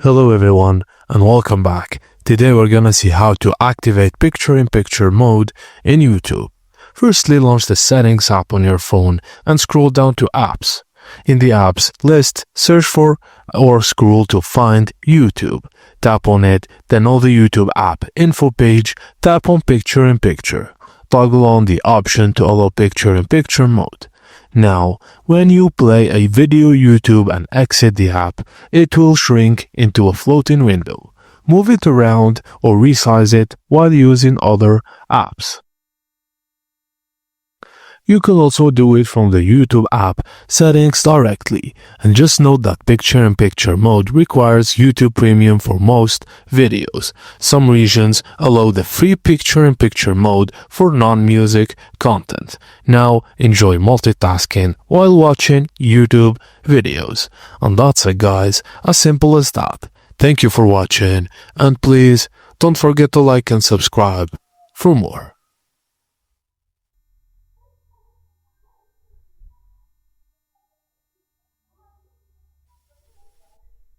Hello everyone and welcome back. Today we're gonna see how to activate picture-in-picture mode in YouTube. Firstly, launch the Settings app on your phone and scroll down to Apps. In the Apps list, search for or scroll to find YouTube. Tap on it, then on the YouTube app info page, tap on Picture-in-Picture. Toggle on the option to allow picture-in-picture mode. Now, when you play a video YouTube and exit the app, it will shrink into a floating window. Move it around or resize it while using other apps. You can also do it from the YouTube app settings directly, and just note that picture-in-picture mode requires YouTube Premium for most videos. Some regions allow the free picture-in-picture mode for non-music content. Now enjoy multitasking while watching YouTube videos. And that's it guys, as simple as that. Thank you for watching, and please don't forget to like and subscribe for more.